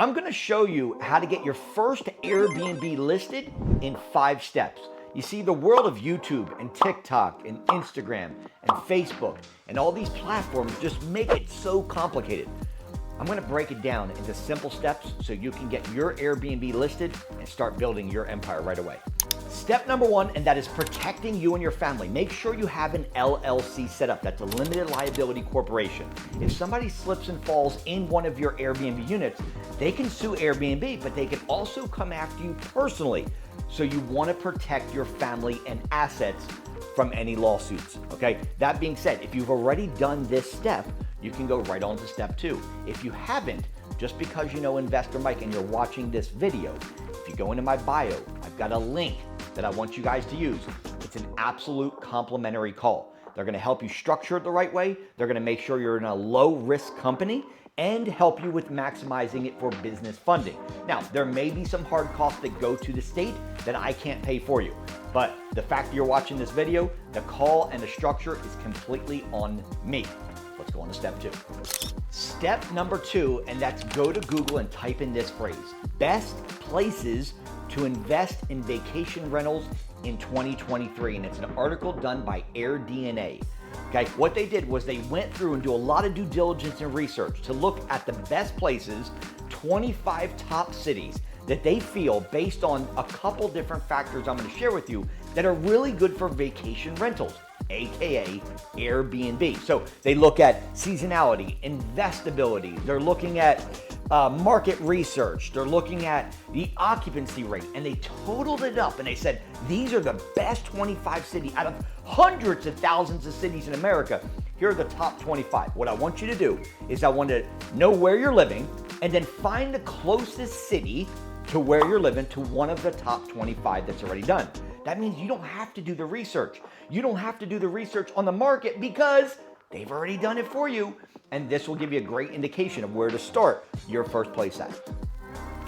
I'm gonna show you how to get your first Airbnb listed in 5 steps. You see, the world of YouTube and TikTok and Instagram and Facebook and all these platforms just make it so complicated. I'm gonna break it down into simple steps so you can get your Airbnb listed and start building your empire right away. Step number 1, and that is protecting you and your family. Make sure you have an LLC set up. That's a limited liability corporation. If somebody slips and falls in one of your Airbnb units, they can sue Airbnb, but they can also come after you personally. So you want to protect your family and assets from any lawsuits, okay? That being said, if you've already done this step, you can go right on to step 2. If you haven't, just because you know Investor Mike and you're watching this video, if you go into my bio, I've got a link that I want you guys to use. It's an absolute complimentary call. They're gonna help you structure it the right way. They're gonna make sure you're in a low risk company and help you with maximizing it for business funding. Now, there may be some hard costs that go to the state that I can't pay for you, but the fact that you're watching this video, the call and the structure is completely on me. Let's go on to step 2. Step number 2, and that's go to Google and type in this phrase: best places to invest in vacation rentals in 2023. And it's an article done by AirDNA. Okay, what they did was they went through and do a lot of due diligence and research to look at the best places, 25 top cities that they feel, based on a couple different factors I'm going to share with you, that are really good for vacation rentals, AKA Airbnb. So they look at seasonality, investability, they're looking at market research, they're looking at the occupancy rate, and they totaled it up and they said, these are the best 25 cities out of hundreds of thousands of cities in America. Here are the top 25. What I want you to do is I want to know where you're living and then find the closest city to where you're living to one of the top 25 that's already done. That means you don't have to do the research. You don't have to do the research on the market because they've already done it for you. And this will give you a great indication of where to start your first place at.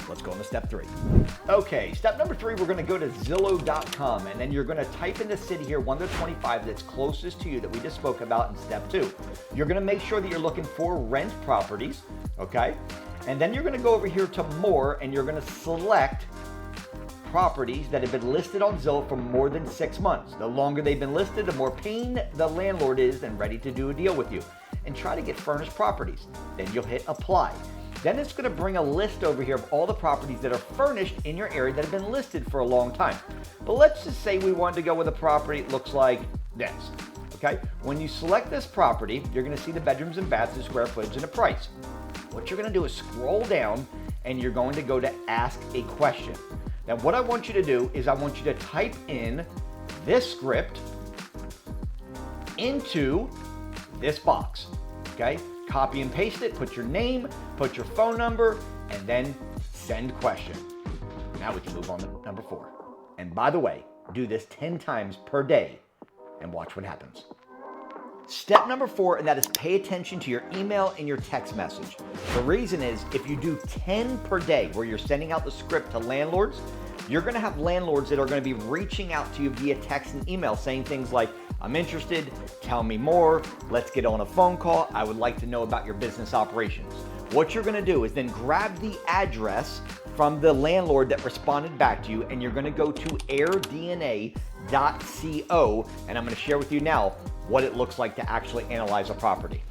Let's go on to step 3. Okay, step number 3, we're gonna go to Zillow.com, and then you're gonna type in the city here, one of the 25 that's closest to you that we just spoke about in step 2. You're gonna make sure that you're looking for rent properties, okay? And then you're gonna go over here to more, and you're gonna select properties that have been listed on Zillow for more than 6 months. The longer they've been listed, the more pain the landlord is and ready to do a deal with you. And try to get furnished properties. Then you'll hit apply. Then it's going to bring a list over here of all the properties that are furnished in your area that have been listed for a long time. But let's just say we wanted to go with a property that looks like this. Okay? When you select this property, you're going to see the bedrooms and baths, the square footage, and the price. What you're going to do is scroll down and you're going to go to ask a question. Now, what I want you to do is I want you to type in this script into this box, okay? Copy and paste it, put your name, put your phone number, and then send question. Now we can move on to number 4. And by the way, do this 10 times per day and watch what happens. Step number 4, and that is pay attention to your email and your text message. The reason is if you do 10 per day where you're sending out the script to landlords, you're gonna have landlords that are gonna be reaching out to you via text and email saying things like, I'm interested, tell me more, let's get on a phone call, I would like to know about your business operations. What you're gonna do is then grab the address from the landlord that responded back to you, and you're gonna go to AirDNA.co, and I'm gonna share with you now what it looks like to actually analyze a property.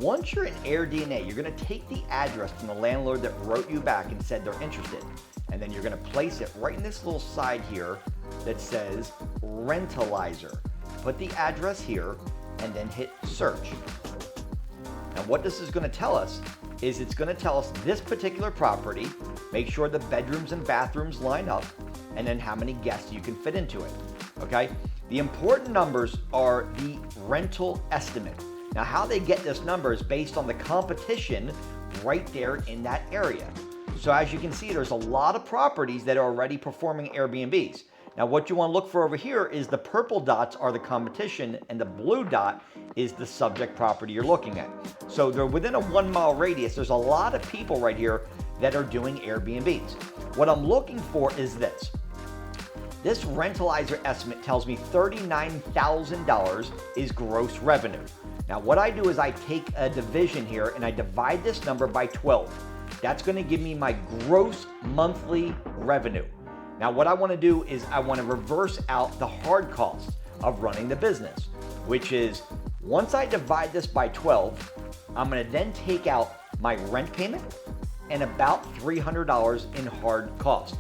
Once you're in AirDNA, you're gonna take the address from the landlord that wrote you back and said they're interested, and then you're gonna place it right in this little side here that says Rentalizer. Put the address here and then hit search. And what this is gonna tell us is it's gonna tell us this particular property, make sure the bedrooms and bathrooms line up, and then how many guests you can fit into it, okay? The important numbers are the rental estimate. Now, how they get this number is based on the competition right there in that area. So as you can see, there's a lot of properties that are already performing Airbnbs. Now, what you want to look for over here is the purple dots are the competition and the blue dot is the subject property you're looking at. So they're within a 1 mile radius. There's a lot of people right here that are doing Airbnbs. What I'm looking for is this. This Rentalizer estimate tells me $39,000 is gross revenue. Now, what I do is I take a division here and I divide this number by 12. That's going to give me my gross monthly revenue. Now, what I want to do is I want to reverse out the hard costs of running the business, which is once I divide this by 12, I'm going to then take out my rent payment and about $300 in hard costs.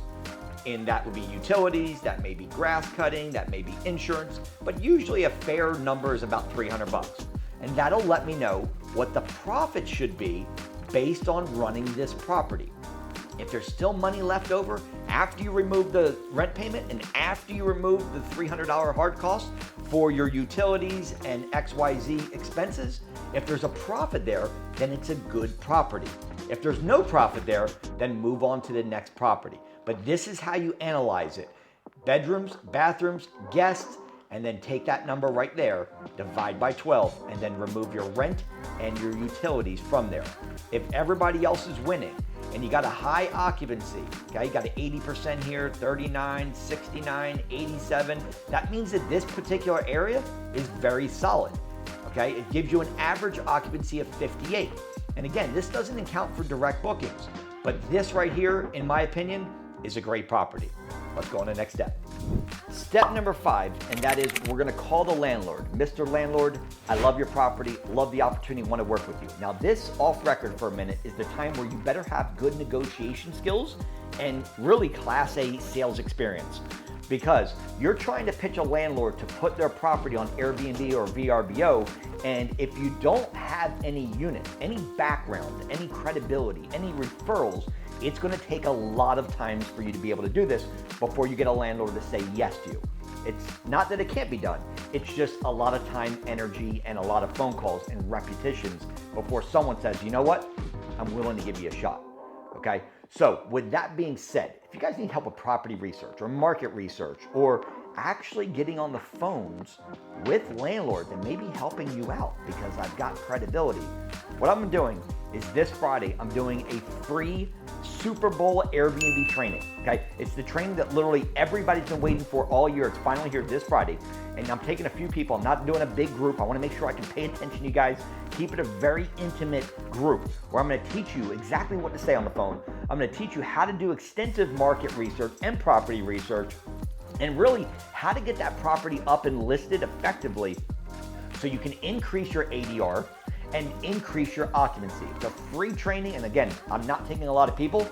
And that would be utilities, that may be grass cutting, that may be insurance, but usually a fair number is about 300 bucks. And that'll let me know what the profit should be based on running this property. If there's still money left over after you remove the rent payment and after you remove the $300 hard cost for your utilities and XYZ expenses, if there's a profit there, then it's a good property. If there's no profit there, then move on to the next property. But this is how you analyze it. Bedrooms, bathrooms, guests, and then take that number right there, divide by 12, and then remove your rent and your utilities from there. If everybody else is winning and you got a high occupancy, okay, you got an 80% here, 39, 69, 87, that means that this particular area is very solid, okay? It gives you an average occupancy of 58. And again, this doesn't account for direct bookings, but this right here, in my opinion, is a great property. Let's go on to the next step. Step number 5, and that is we're gonna call the landlord. Mr. Landlord, I love your property, love the opportunity, want to work with you. Now this off record for a minute is the time where you better have good negotiation skills and really class A sales experience, because you're trying to pitch a landlord to put their property on Airbnb or vrbo, and if you don't have any unit, any background, any credibility, any referrals, it's going to take a lot of times for you to be able to do this before you get a landlord to say yes to you. It's not that it can't be done. It's just a lot of time, energy, and a lot of phone calls and repetitions before someone says, you know what, I'm willing to give you a shot. Okay? So with that being said, if you guys need help with property research or market research or actually getting on the phones with landlords and maybe helping you out because I've got credibility, what I'm doing is this Friday, I'm doing a free Super Bowl Airbnb training, okay? It's the training that literally everybody's been waiting for all year. It's finally here this Friday, and I'm taking a few people. I'm not doing a big group. I wanna make sure I can pay attention to you guys, keep it a very intimate group where I'm gonna teach you exactly what to say on the phone. I'm gonna teach you how to do extensive market research and property research, and really how to get that property up and listed effectively so you can increase your ADR and increase your occupancy. It's a free training, and again, I'm not taking a lot of people,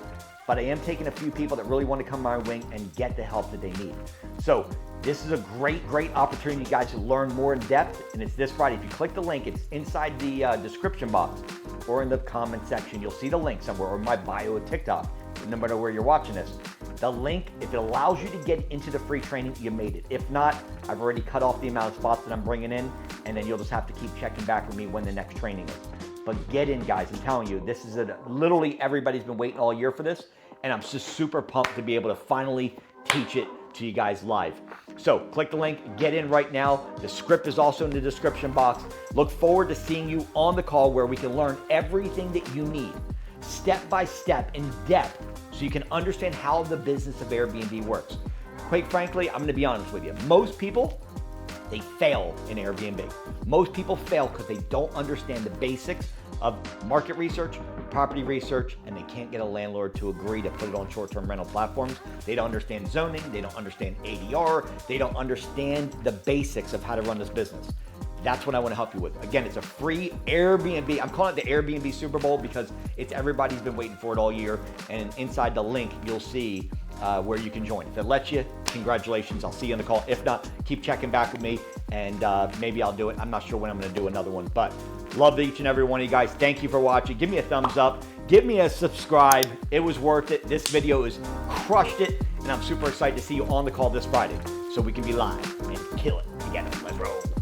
but I am taking a few people that really want to come my wing and get the help that they need. So this is a great opportunity, guys, to learn more in depth, and it's this Friday. If you click the link, it's inside the description box or in the comment section. You'll see the link somewhere, or my bio at TikTok, no matter where you're watching this. The link, if it allows you to get into the free training, you made it. If not, I've already cut off the amount of spots that I'm bringing in, and then you'll just have to keep checking back with me when the next training is. But get in, guys. I'm telling you, this is literally everybody's been waiting all year for this, and I'm just super pumped to be able to finally teach it to you guys live. So click the link, get in right now. The script is also in the description box. Look forward to seeing you on the call where we can learn everything that you need, step by step, in depth, so you can understand how the business of Airbnb works. Quite frankly, I'm gonna be honest with you. Most people, they fail in Airbnb. Most people fail because they don't understand the basics of market research, property research, and they can't get a landlord to agree to put it on short-term rental platforms. They don't understand zoning, they don't understand ADR, they don't understand the basics of how to run this business. That's what I want to help you with. Again, it's a free Airbnb. I'm calling it the Airbnb Super Bowl because everybody's been waiting for it all year. And inside the link, you'll see where you can join. If it lets you, congratulations. I'll see you on the call. If not, keep checking back with me, and maybe I'll do it. I'm not sure when I'm going to do another one, but love each and every one of you guys. Thank you for watching. Give me a thumbs up. Give me a subscribe. It was worth it. This video is crushed it, and I'm super excited to see you on the call this Friday so we can be live and kill it together. Let's roll.